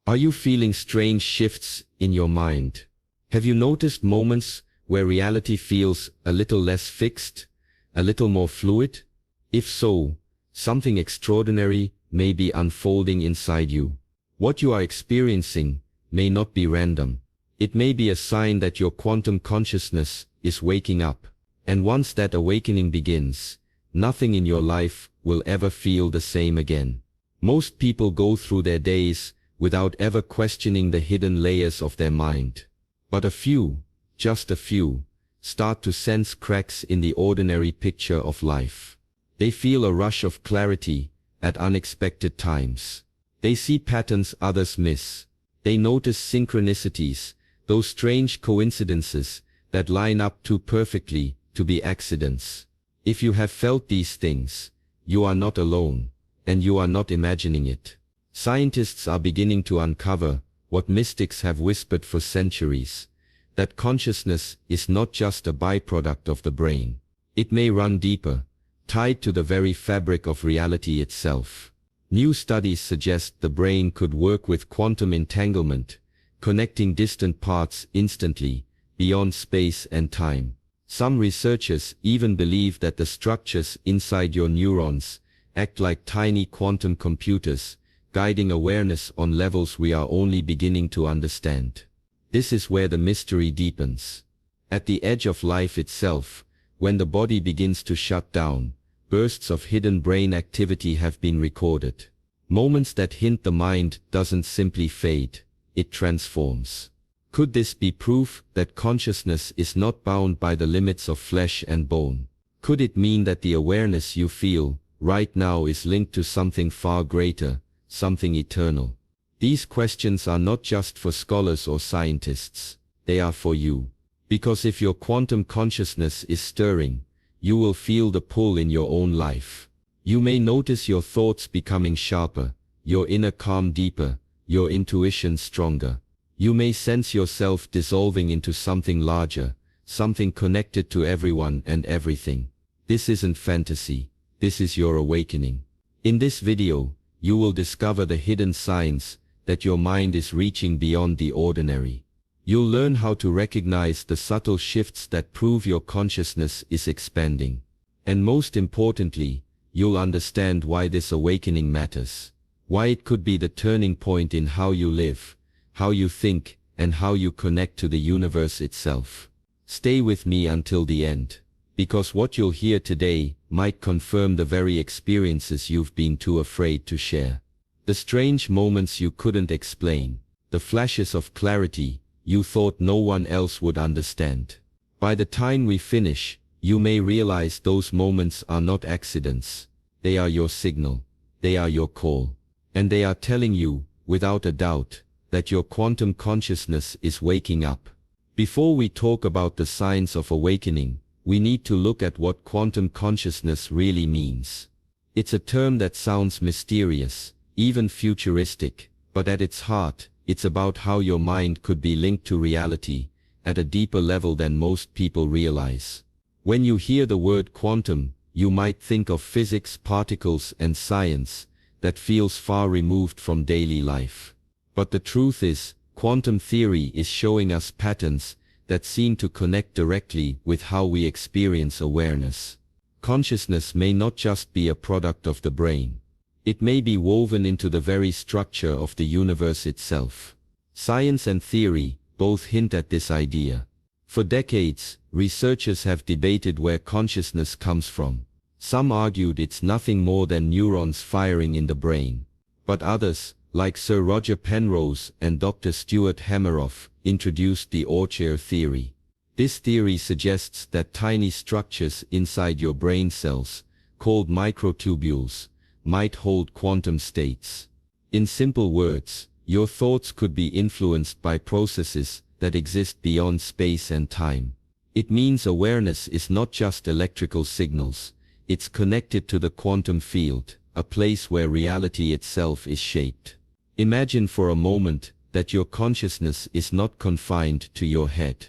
Are you feeling strange shifts in your mind? Have you noticed moments where reality feels a little less fixed, a little more fluid? If so, something extraordinary may be unfolding inside you. What you are experiencing may not be random. It may be a sign that your quantum consciousness is waking up. And once that awakening begins, nothing in your life will ever feel the same again. Most people go through their days without ever questioning the hidden layers of their mind. But a few, just a few, start to sense cracks in the ordinary picture of life. They feel a rush of clarity at unexpected times. They see patterns others miss. They notice synchronicities, those strange coincidences that line up too perfectly to be accidents. If you have felt these things, you are not alone, and you are not imagining it. Scientists are beginning to uncover what mystics have whispered for centuries, that consciousness is not just a byproduct of the brain. It may run deeper, tied to the very fabric of reality itself. New studies suggest the brain could work with quantum entanglement, connecting distant parts instantly, beyond space and time. Some researchers even believe that the structures inside your neurons act like tiny quantum computers, guiding awareness on levels we are only beginning to understand. This is where the mystery deepens. At the edge of life itself, when the body begins to shut down, bursts of hidden brain activity have been recorded. Moments that hint the mind doesn't simply fade, it transforms. Could this be proof that consciousness is not bound by the limits of flesh and bone? Could it mean that the awareness you feel right now is linked to something far greater, something eternal? These questions are not just for scholars or scientists, they are for you. Because if your quantum consciousness is stirring, you will feel the pull in your own life. You may notice your thoughts becoming sharper, your inner calm deeper, your intuition stronger. You may sense yourself dissolving into something larger, something connected to everyone and everything. This isn't fantasy, this is your awakening. In this video, you will discover the hidden signs that your mind is reaching beyond the ordinary. You'll learn how to recognize the subtle shifts that prove your consciousness is expanding. And most importantly, you'll understand why this awakening matters. Why it could be the turning point in how you live, how you think, and how you connect to the universe itself. Stay with me until the end, because what you'll hear today might confirm the very experiences you've been too afraid to share. The strange moments you couldn't explain, the flashes of clarity you thought no one else would understand. By the time we finish, you may realize those moments are not accidents. They are your signal. They are your call. And they are telling you, without a doubt, that your quantum consciousness is waking up. Before we talk about the signs of awakening, we need to look at what quantum consciousness really means. It's a term that sounds mysterious, even futuristic, but at its heart, it's about how your mind could be linked to reality at a deeper level than most people realize. When you hear the word quantum, you might think of physics, particles, and science that feels far removed from daily life. But the truth is, quantum theory is showing us patterns that seem to connect directly with how we experience awareness. Consciousness may not just be a product of the brain. It may be woven into the very structure of the universe itself. Science and theory both hint at this idea. For decades, researchers have debated where consciousness comes from. Some argued it's nothing more than neurons firing in the brain. But others, like Sir Roger Penrose and Dr. Stuart Hameroff, introduced the Orcher theory. This theory suggests that tiny structures inside your brain cells, called microtubules, might hold quantum states. In simple words, your thoughts could be influenced by processes that exist beyond space and time. It means awareness is not just electrical signals, it's connected to the quantum field, a place where reality itself is shaped. Imagine for a moment that your consciousness is not confined to your head.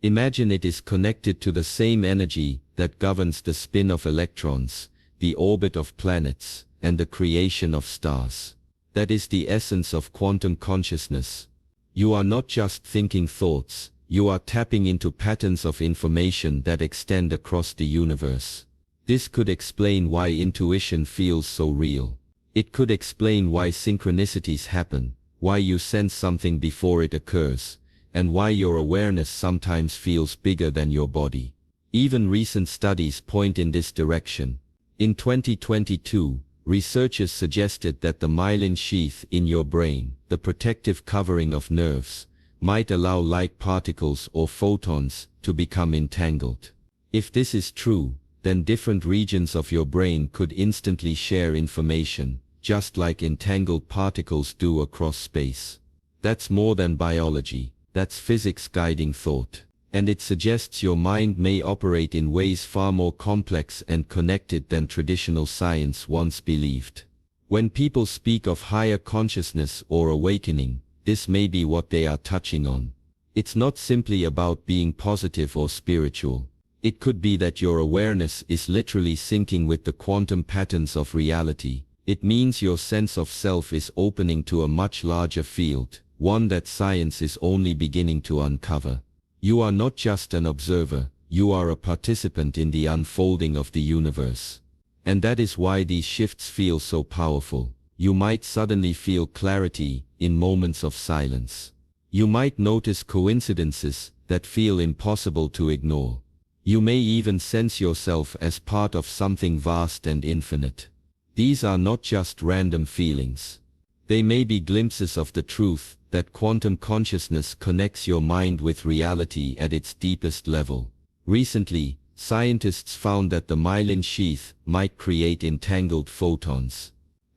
Imagine it is connected to the same energy that governs the spin of electrons, the orbit of planets, and the creation of stars. That is the essence of quantum consciousness. You are not just thinking thoughts, you are tapping into patterns of information that extend across the universe. This could explain why intuition feels so real. It could explain why synchronicities happen, why you sense something before it occurs, and why your awareness sometimes feels bigger than your body. Even recent studies point in this direction. In 2022, researchers suggested that the myelin sheath in your brain, the protective covering of nerves, might allow light particles or photons to become entangled. If this is true, then different regions of your brain could instantly share information, just like entangled particles do across space. That's more than biology, that's physics guiding thought. And it suggests your mind may operate in ways far more complex and connected than traditional science once believed. When people speak of higher consciousness or awakening, this may be what they are touching on. It's not simply about being positive or spiritual. It could be that your awareness is literally syncing with the quantum patterns of reality. It means your sense of self is opening to a much larger field, one that science is only beginning to uncover. You are not just an observer, you are a participant in the unfolding of the universe. And that is why these shifts feel so powerful. You might suddenly feel clarity in moments of silence. You might notice coincidences that feel impossible to ignore. You may even sense yourself as part of something vast and infinite. These are not just random feelings. They may be glimpses of the truth that quantum consciousness connects your mind with reality at its deepest level. Recently, scientists found that the myelin sheath might create entangled photons.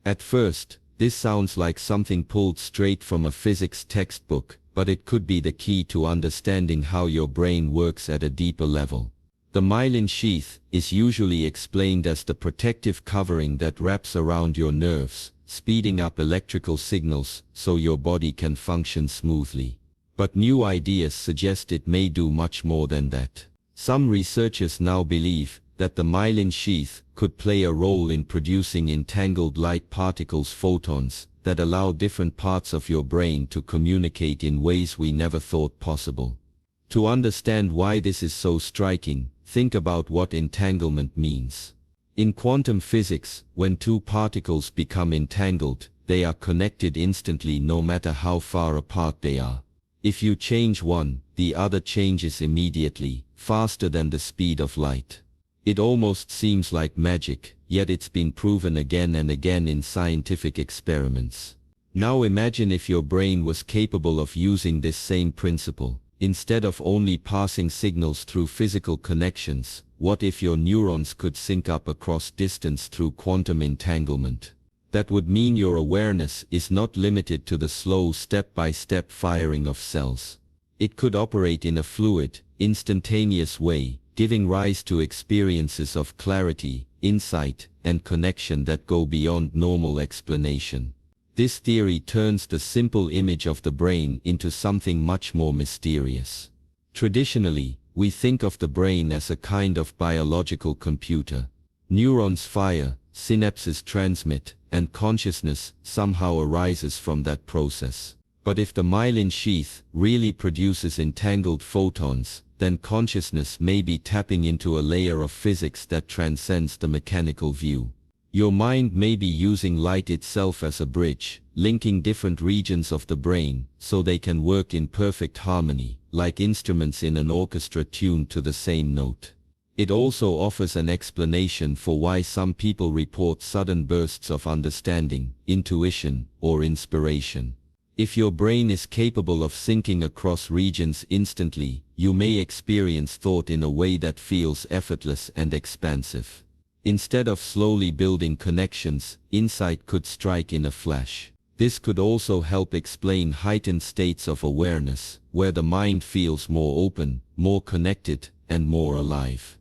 At first, this sounds like something pulled straight from a physics textbook, but it could be the key to understanding how your brain works at a deeper level. The myelin sheath is usually explained as the protective covering that wraps around your nerves, speeding up electrical signals so your body can function smoothly. But new ideas suggest it may do much more than that. Some researchers now believe that the myelin sheath could play a role in producing entangled light particles, photons, that allow different parts of your brain to communicate in ways we never thought possible. To understand why this is so striking, think about what entanglement means. In quantum physics, when two particles become entangled, they are connected instantly no matter how far apart they are. If you change one, the other changes immediately, faster than the speed of light. It almost seems like magic, yet it's been proven again and again in scientific experiments. Now imagine if your brain was capable of using this same principle. Instead of only passing signals through physical connections, what if your neurons could sync up across distance through quantum entanglement? That would mean your awareness is not limited to the slow step-by-step firing of cells. It could operate in a fluid, instantaneous way, giving rise to experiences of clarity, insight, and connection that go beyond normal explanation. This theory turns the simple image of the brain into something much more mysterious. Traditionally, we think of the brain as a kind of biological computer. Neurons fire, synapses transmit, and consciousness somehow arises from that process. But if the myelin sheath really produces entangled photons, then consciousness may be tapping into a layer of physics that transcends the mechanical view. Your mind may be using light itself as a bridge, linking different regions of the brain so they can work in perfect harmony, like instruments in an orchestra tuned to the same note. It also offers an explanation for why some people report sudden bursts of understanding, intuition, or inspiration. If your brain is capable of syncing across regions instantly, you may experience thought in a way that feels effortless and expansive. Instead of slowly building connections, insight could strike in a flash. This could also help explain heightened states of awareness, where the mind feels more open, more connected, and more alive.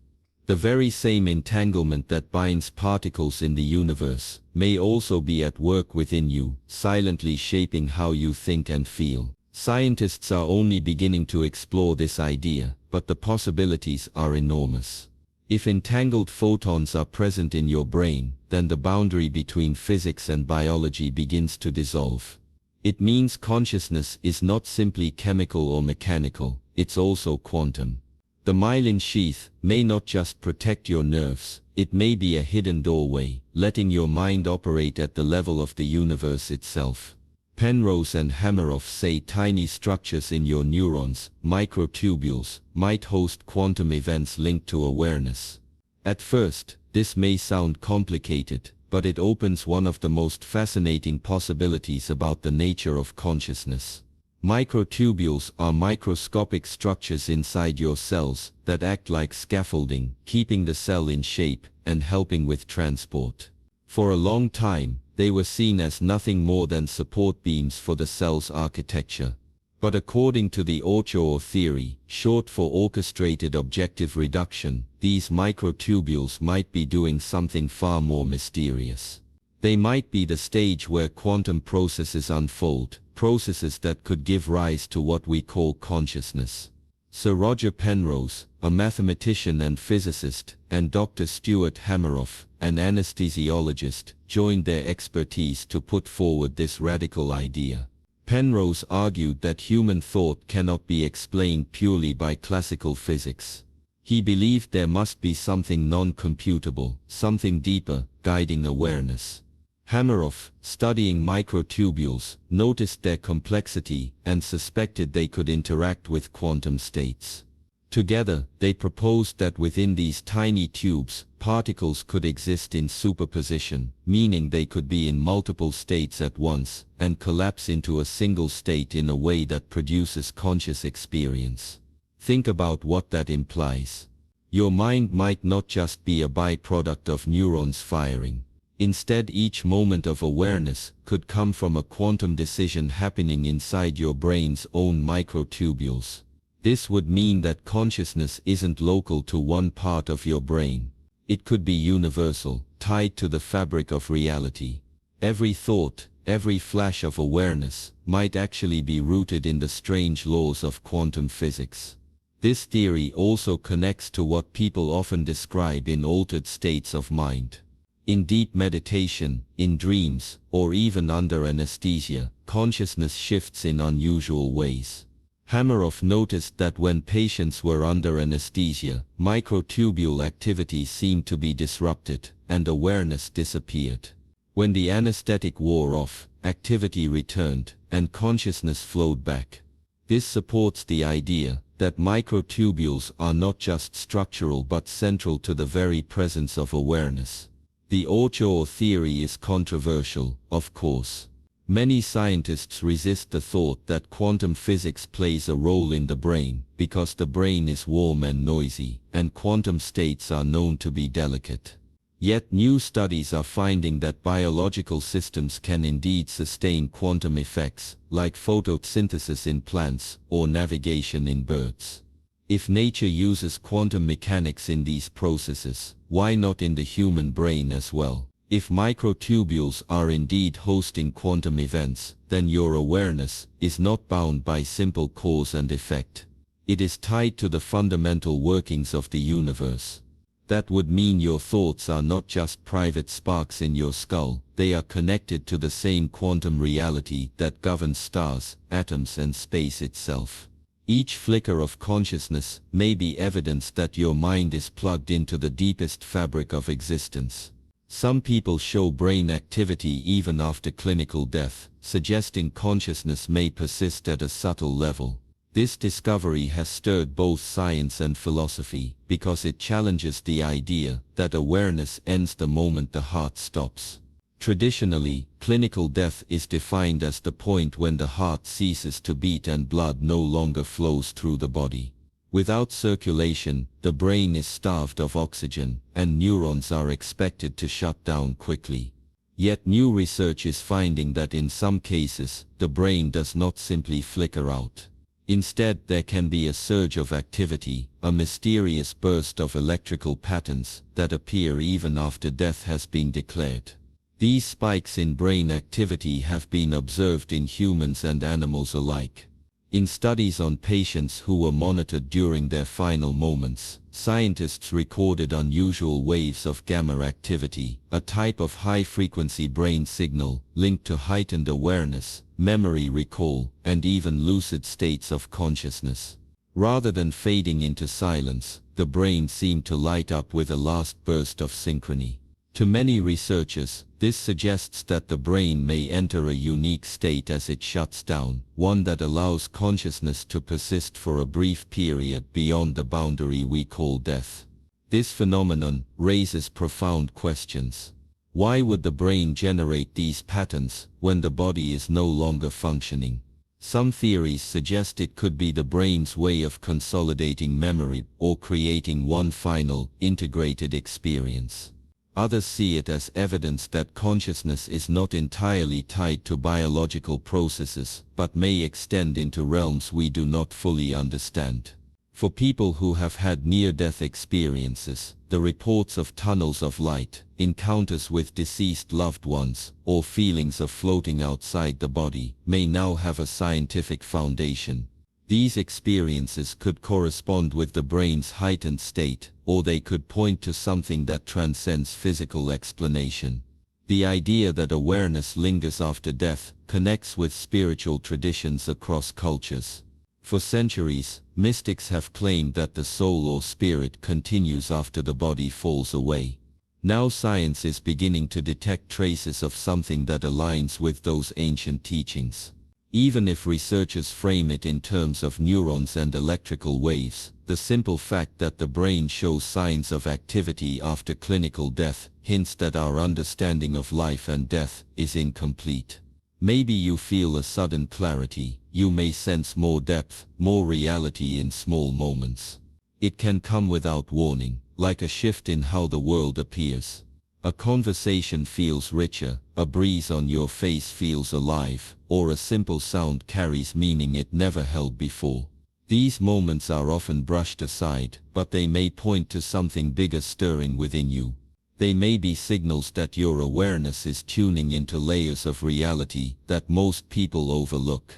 The very same entanglement that binds particles in the universe may also be at work within you, silently shaping how you think and feel. Scientists are only beginning to explore this idea, but the possibilities are enormous. If entangled photons are present in your brain, then the boundary between physics and biology begins to dissolve. It means consciousness is not simply chemical or mechanical, it's also quantum. The myelin sheath may not just protect your nerves, it may be a hidden doorway, letting your mind operate at the level of the universe itself. Penrose and Hameroff say tiny structures in your neurons, microtubules, might host quantum events linked to awareness. At first, this may sound complicated, but it opens one of the most fascinating possibilities about the nature of consciousness. Microtubules are microscopic structures inside your cells that act like scaffolding, keeping the cell in shape and helping with transport. For a long time, they were seen as nothing more than support beams for the cell's architecture. But according to the Ochoa theory, short for orchestrated objective reduction, these microtubules might be doing something far more mysterious. They might be the stage where quantum processes unfold, processes that could give rise to what we call consciousness. Sir Roger Penrose, a mathematician and physicist, and Dr. Stuart Hameroff, an anesthesiologist, joined their expertise to put forward this radical idea. Penrose argued that human thought cannot be explained purely by classical physics. He believed there must be something non-computable, something deeper, guiding awareness. Hameroff, studying microtubules, noticed their complexity and suspected they could interact with quantum states. Together, they proposed that within these tiny tubes, particles could exist in superposition, meaning they could be in multiple states at once and collapse into a single state in a way that produces conscious experience. Think about what that implies. Your mind might not just be a byproduct of neurons firing. Instead, each moment of awareness could come from a quantum decision happening inside your brain's own microtubules. This would mean that consciousness isn't local to one part of your brain. It could be universal, tied to the fabric of reality. Every thought, every flash of awareness, might actually be rooted in the strange laws of quantum physics. This theory also connects to what people often describe in altered states of mind. In deep meditation, in dreams, or even under anesthesia, consciousness shifts in unusual ways. Hameroff noticed that when patients were under anesthesia, microtubule activity seemed to be disrupted, and awareness disappeared. When the anesthetic wore off, activity returned, and consciousness flowed back. This supports the idea that microtubules are not just structural but central to the very presence of awareness. The Ochoa theory is controversial, of course. Many scientists resist the thought that quantum physics plays a role in the brain, because the brain is warm and noisy, and quantum states are known to be delicate. Yet new studies are finding that biological systems can indeed sustain quantum effects, like photosynthesis in plants or navigation in birds. If nature uses quantum mechanics in these processes, why not in the human brain as well? If microtubules are indeed hosting quantum events, then your awareness is not bound by simple cause and effect. It is tied to the fundamental workings of the universe. That would mean your thoughts are not just private sparks in your skull, they are connected to the same quantum reality that governs stars, atoms, and space itself. Each flicker of consciousness may be evidence that your mind is plugged into the deepest fabric of existence. Some people show brain activity even after clinical death, suggesting consciousness may persist at a subtle level. This discovery has stirred both science and philosophy, because it challenges the idea that awareness ends the moment the heart stops. Traditionally, clinical death is defined as the point when the heart ceases to beat and blood no longer flows through the body. Without circulation, the brain is starved of oxygen, and neurons are expected to shut down quickly. Yet new research is finding that in some cases, the brain does not simply flicker out. Instead, there can be a surge of activity, a mysterious burst of electrical patterns that appear even after death has been declared. These spikes in brain activity have been observed in humans and animals alike. In studies on patients who were monitored during their final moments, scientists recorded unusual waves of gamma activity, a type of high-frequency brain signal linked to heightened awareness, memory recall, and even lucid states of consciousness. Rather than fading into silence, the brain seemed to light up with a last burst of synchrony. To many researchers, this suggests that the brain may enter a unique state as it shuts down, one that allows consciousness to persist for a brief period beyond the boundary we call death. This phenomenon raises profound questions. Why would the brain generate these patterns when the body is no longer functioning? Some theories suggest it could be the brain's way of consolidating memory or creating one final, integrated experience. Others see it as evidence that consciousness is not entirely tied to biological processes, but may extend into realms we do not fully understand. For people who have had near-death experiences, the reports of tunnels of light, encounters with deceased loved ones, or feelings of floating outside the body may now have a scientific foundation. These experiences could correspond with the brain's heightened state, or they could point to something that transcends physical explanation. The idea that awareness lingers after death connects with spiritual traditions across cultures. For centuries, mystics have claimed that the soul or spirit continues after the body falls away. Now science is beginning to detect traces of something that aligns with those ancient teachings. Even if researchers frame it in terms of neurons and electrical waves, the simple fact that the brain shows signs of activity after clinical death hints that our understanding of life and death is incomplete. Maybe you feel a sudden clarity, you may sense more depth, more reality in small moments. It can come without warning, like a shift in how the world appears. A conversation feels richer, a breeze on your face feels alive, or a simple sound carries meaning it never held before. These moments are often brushed aside, but they may point to something bigger stirring within you. They may be signals that your awareness is tuning into layers of reality that most people overlook.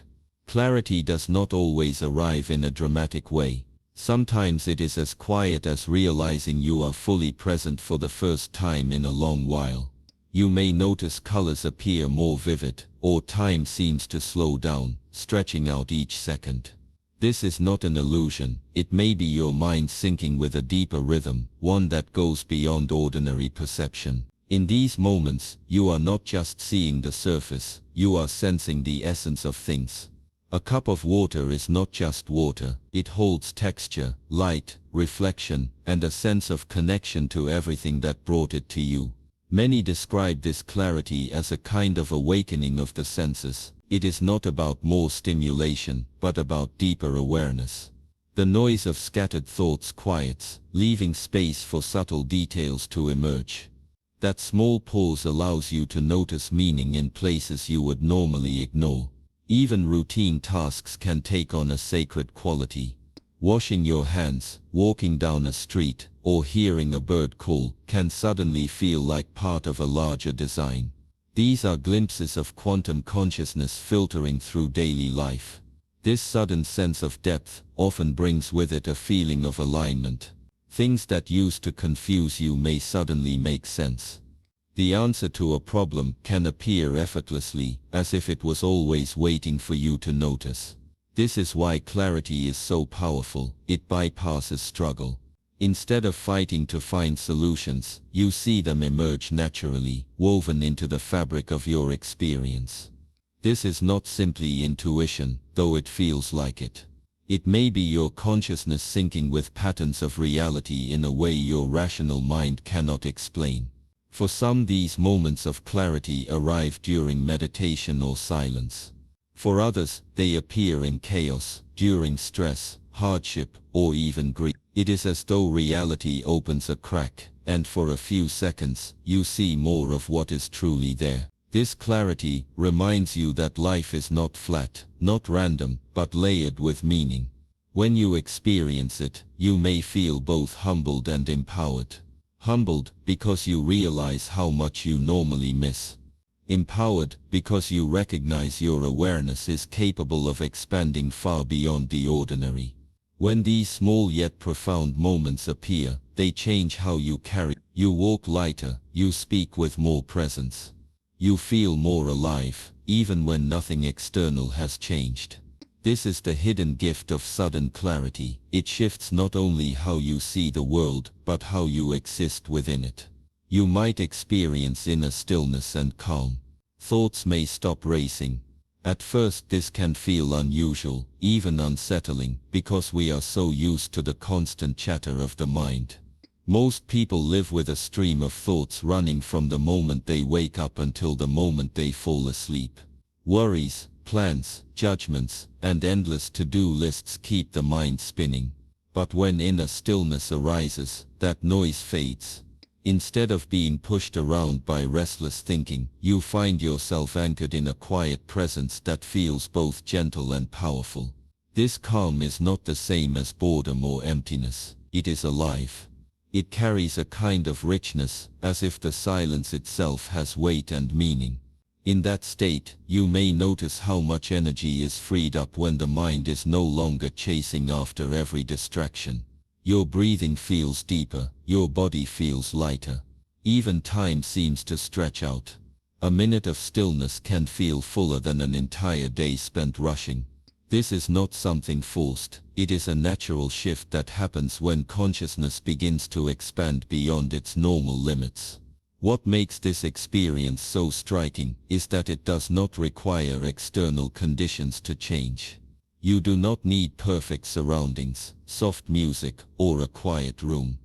Clarity does not always arrive in a dramatic way. Sometimes it is as quiet as realizing you are fully present for the first time in a long while. You may notice colors appear more vivid, or time seems to slow down, stretching out each second. This is not an illusion, it may be your mind syncing with a deeper rhythm, one that goes beyond ordinary perception. In these moments, you are not just seeing the surface, you are sensing the essence of things. A cup of water is not just water, it holds texture, light, reflection, and a sense of connection to everything that brought it to you. Many describe this clarity as a kind of awakening of the senses. It is not about more stimulation, but about deeper awareness. The noise of scattered thoughts quiets, leaving space for subtle details to emerge. That small pause allows you to notice meaning in places you would normally ignore. Even routine tasks can take on a sacred quality. Washing your hands, walking down a street, or hearing a bird call can suddenly feel like part of a larger design. These are glimpses of quantum consciousness filtering through daily life. This sudden sense of depth often brings with it a feeling of alignment. Things that used to confuse you may suddenly make sense. The answer to a problem can appear effortlessly, as if it was always waiting for you to notice. This is why clarity is so powerful, it bypasses struggle. Instead of fighting to find solutions, you see them emerge naturally, woven into the fabric of your experience. This is not simply intuition, though it feels like it. It may be your consciousness syncing with patterns of reality in a way your rational mind cannot explain. For some, these moments of clarity arrive during meditation or silence. For others, they appear in chaos, during stress, hardship, or even grief. It is as though reality opens a crack, and for a few seconds, you see more of what is truly there. This clarity reminds you that life is not flat, not random, but layered with meaning. When you experience it, you may feel both humbled and empowered. Humbled because you realize how much you normally miss. Empowered, because you recognize your awareness is capable of expanding far beyond the ordinary. When these small yet profound moments appear, they change how you carry. You walk lighter, you speak with more presence. You feel more alive, even when nothing external has changed. This is the hidden gift of sudden clarity. It shifts not only how you see the world, but how you exist within it. You might experience inner stillness and calm. Thoughts may stop racing. At first this can feel unusual, even unsettling, because we are so used to the constant chatter of the mind. Most people live with a stream of thoughts running from the moment they wake up until the moment they fall asleep. Worries, plans, judgments, and endless to-do lists keep the mind spinning. But when inner stillness arises, that noise fades. Instead of being pushed around by restless thinking, you find yourself anchored in a quiet presence that feels both gentle and powerful. This calm is not the same as boredom or emptiness. It is alive. It carries a kind of richness, as if the silence itself has weight and meaning. In that state, you may notice how much energy is freed up when the mind is no longer chasing after every distraction. Your breathing feels deeper, your body feels lighter. Even time seems to stretch out. A minute of stillness can feel fuller than an entire day spent rushing. This is not something forced, it is a natural shift that happens when consciousness begins to expand beyond its normal limits. What makes this experience so striking is that it does not require external conditions to change. You do not need perfect surroundings, soft music, or a quiet room.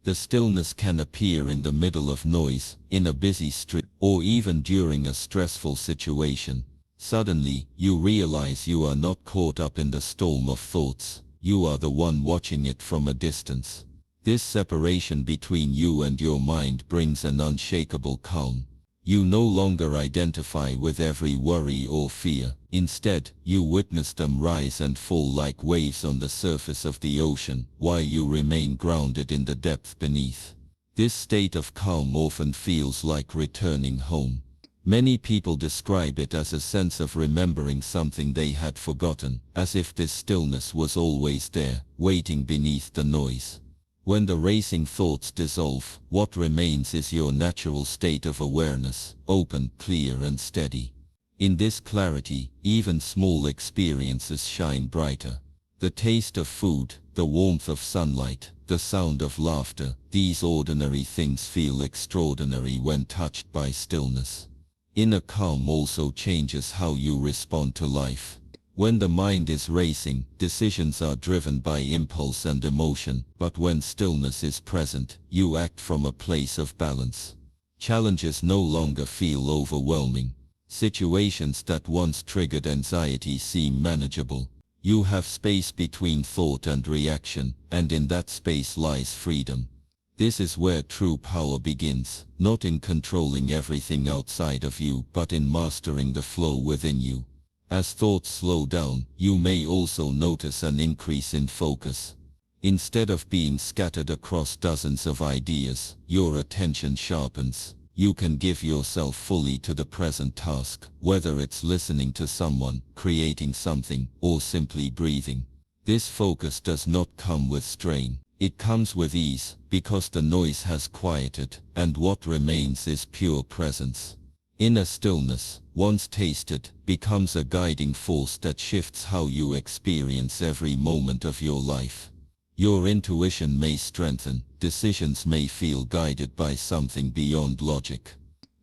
The stillness can appear in the middle of noise, in a busy street, or even during a stressful situation. Suddenly, you realize you are not caught up in the storm of thoughts. You are the one watching it from a distance. This separation between you and your mind brings an unshakable calm. You no longer identify with every worry or fear. Instead, you witness them rise and fall like waves on the surface of the ocean, while you remain grounded in the depth beneath. This state of calm often feels like returning home. Many people describe it as a sense of remembering something they had forgotten, as if this stillness was always there, waiting beneath the noise. When the racing thoughts dissolve, what remains is your natural state of awareness, open, clear and steady. In this clarity, even small experiences shine brighter. The taste of food, the warmth of sunlight, the sound of laughter, these ordinary things feel extraordinary when touched by stillness. Inner calm also changes how you respond to life. When the mind is racing, decisions are driven by impulse and emotion, but when stillness is present, you act from a place of balance. Challenges no longer feel overwhelming. Situations that once triggered anxiety seem manageable. You have space between thought and reaction, and in that space lies freedom. This is where true power begins, not in controlling everything outside of you, but in mastering the flow within you. As thoughts slow down, you may also notice an increase in focus. Instead of being scattered across dozens of ideas, your attention sharpens. You can give yourself fully to the present task, whether it's listening to someone, creating something, or simply breathing. This focus does not come with strain. It comes with ease, because the noise has quieted, and what remains is pure presence. Inner stillness, once tasted, becomes a guiding force that shifts how you experience every moment of your life. Your intuition may strengthen, decisions may feel guided by something beyond logic.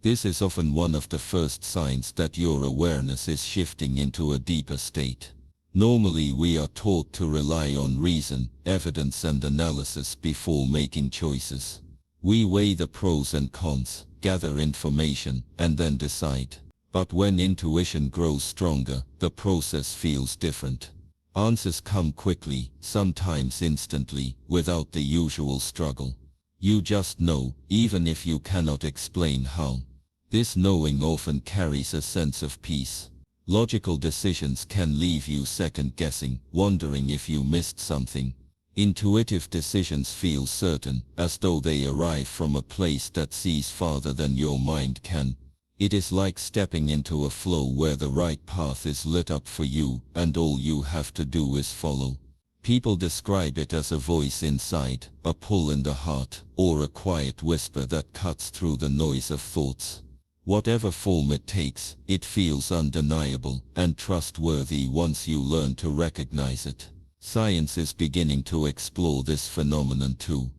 This is often one of the first signs that your awareness is shifting into a deeper state. Normally we are taught to rely on reason, evidence and analysis before making choices. We weigh the pros and cons, gather information, and then decide. But when intuition grows stronger, the process feels different. Answers come quickly, sometimes instantly, without the usual struggle. You just know, even if you cannot explain how. This knowing often carries a sense of peace. Logical decisions can leave you second-guessing, wondering if you missed something. Intuitive decisions feel certain, as though they arrive from a place that sees farther than your mind can. It is like stepping into a flow where the right path is lit up for you and all you have to do is follow. People describe it as a voice inside, a pull in the heart, or a quiet whisper that cuts through the noise of thoughts. Whatever form it takes, it feels undeniable and trustworthy once you learn to recognize it. Science is beginning to explore this phenomenon too.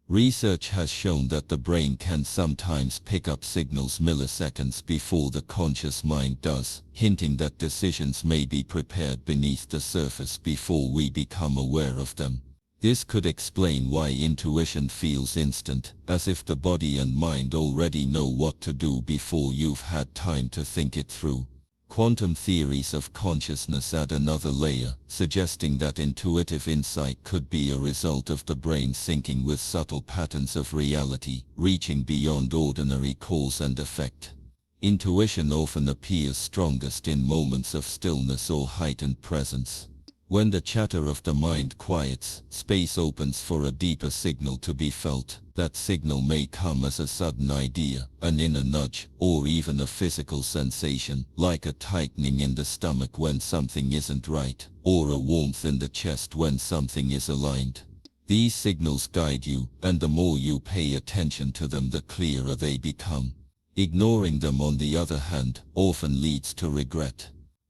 Research has shown that the brain can sometimes pick up signals milliseconds before the conscious mind does, hinting that decisions may be prepared beneath the surface before we become aware of them. This could explain why intuition feels instant, as if the body and mind already know what to do before you've had time to think it through. Quantum theories of consciousness add another layer, suggesting that intuitive insight could be a result of the brain syncing with subtle patterns of reality, reaching beyond ordinary cause and effect. Intuition often appears strongest in moments of stillness or heightened presence. When the chatter of the mind quiets, space opens for a deeper signal to be felt. That signal may come as a sudden idea, an inner nudge, or even a physical sensation, like a tightening in the stomach when something isn't right, or a warmth in the chest when something is aligned. These signals guide you, and the more you pay attention to them, the clearer they become. Ignoring them, on the other hand, often leads to regret.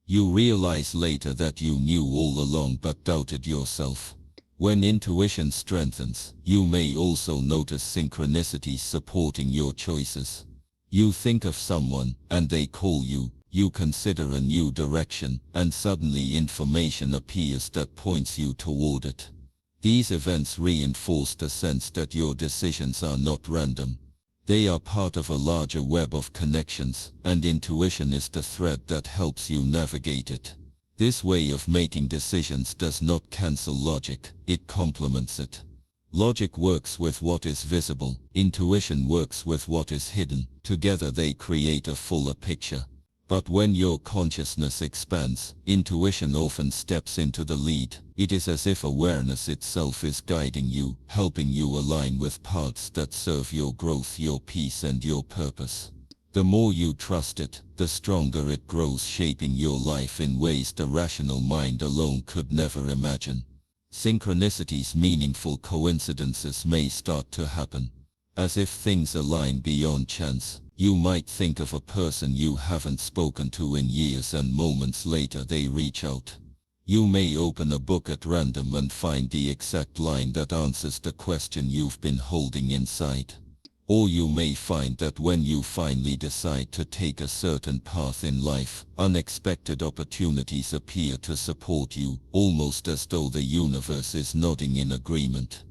You realize later that you knew all along but doubted yourself. When intuition strengthens, you may also notice synchronicities supporting your choices. You think of someone, and they call you. You consider a new direction, and suddenly information appears that points you toward it. These events reinforce the sense that your decisions are not random. They are part of a larger web of connections, and intuition is the thread that helps you navigate it. This way of making decisions does not cancel logic, it complements it. Logic works with what is visible, intuition works with what is hidden. Together they create a fuller picture. But when your consciousness expands, intuition often steps into the lead. It is as if awareness itself is guiding you, helping you align with paths that serve your growth, your peace, and your purpose. The more you trust it, the stronger it grows, shaping your life in ways the rational mind alone could never imagine. Synchronicities, meaningful coincidences, may start to happen. As if things align beyond chance. You might think of a person you haven't spoken to in years, and moments later they reach out. You may open a book at random and find the exact line that answers the question you've been holding inside. Or you may find that when you finally decide to take a certain path in life, unexpected opportunities appear to support you, almost as though the universe is nodding in agreement.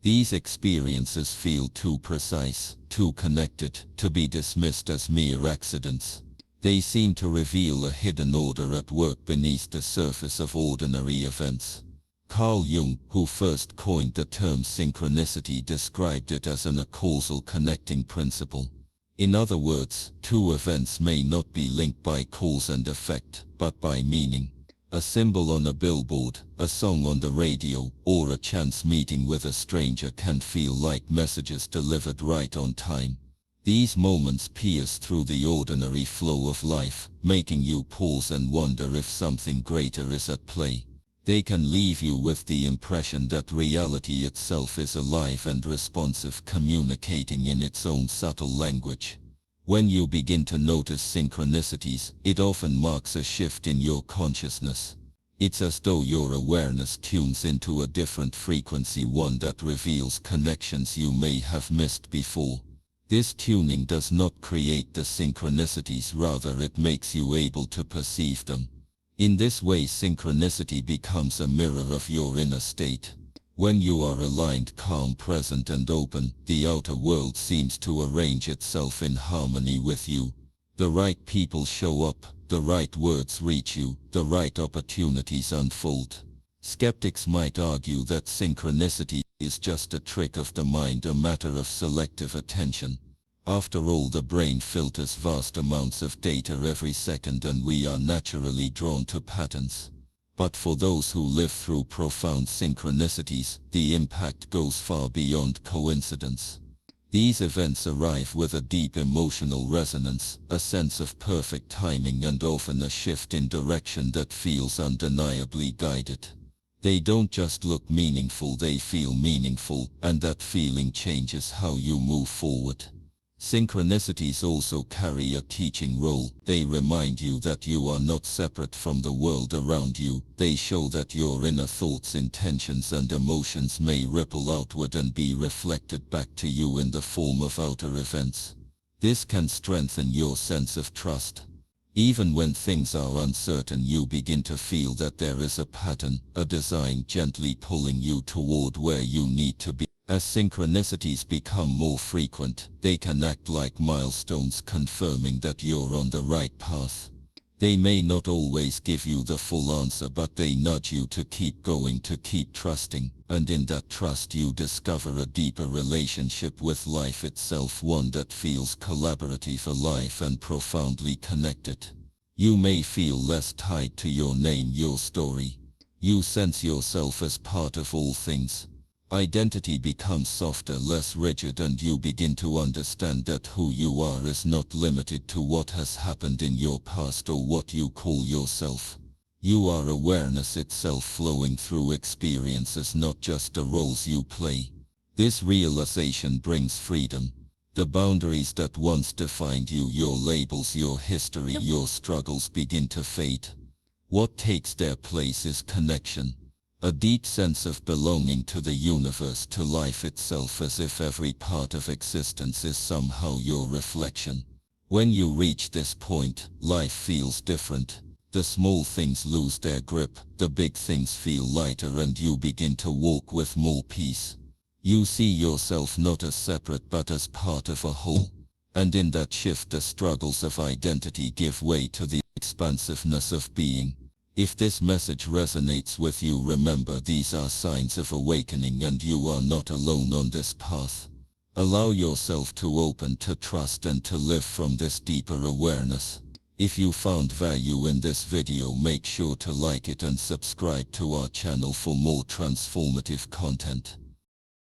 These experiences feel too precise, too connected, to be dismissed as mere accidents. They seem to reveal a hidden order at work beneath the surface of ordinary events. Carl Jung, who first coined the term synchronicity, described it as a causal connecting principle. In other words, two events may not be linked by cause and effect, but by meaning. A symbol on a billboard, a song on the radio, or a chance meeting with a stranger can feel like messages delivered right on time. These moments pierce through the ordinary flow of life, making you pause and wonder if something greater is at play. They can leave you with the impression that reality itself is alive and responsive, communicating in its own subtle language. When you begin to notice synchronicities, it often marks a shift in your consciousness. It's as though your awareness tunes into a different frequency, one that reveals connections you may have missed before. This tuning does not create the synchronicities, rather it makes you able to perceive them. In this way, synchronicity becomes a mirror of your inner state. When you are aligned, calm, present, and open, the outer world seems to arrange itself in harmony with you. The right people show up, the right words reach you, the right opportunities unfold. Skeptics might argue that synchronicity is just a trick of the mind, a matter of selective attention. After all, the brain filters vast amounts of data every second, and we are naturally drawn to patterns. But for those who live through profound synchronicities, the impact goes far beyond coincidence. These events arrive with a deep emotional resonance, a sense of perfect timing, and often a shift in direction that feels undeniably guided. They don't just look meaningful, they feel meaningful, and that feeling changes how you move forward. Synchronicities also carry a teaching role. They remind you that you are not separate from the world around you. They show that your inner thoughts, intentions, and emotions may ripple outward and be reflected back to you in the form of outer events. This can strengthen your sense of trust. Even when things are uncertain, you begin to feel that there is a pattern, a design gently pulling you toward where you need to be. As synchronicities become more frequent, they can act like milestones confirming that you're on the right path. They may not always give you the full answer, but they nudge you to keep going, to keep trusting, and in that trust you discover a deeper relationship with life itself, one that feels collaborative, alive, and profoundly connected. You may feel less tied to your name, your story. You sense yourself as part of all things. Identity becomes softer, less rigid, and you begin to understand that who you are is not limited to what has happened in your past or what you call yourself. You are awareness itself, flowing through experiences, not just the roles you play. This realization brings freedom. The boundaries that once defined you, your labels, your history, your struggles, begin to fade. What takes their place is connection. A deep sense of belonging to the universe, to life itself, as if every part of existence is somehow your reflection. When you reach this point, life feels different. The small things lose their grip, the big things feel lighter, and you begin to walk with more peace. You see yourself not as separate but as part of a whole. And in that shift, the struggles of identity give way to the expansiveness of being. If this message resonates with you, remember, these are signs of awakening, and you are not alone on this path. Allow yourself to open, to trust, and to live from this deeper awareness. If you found value in this video, make sure to like it and subscribe to our channel for more transformative content.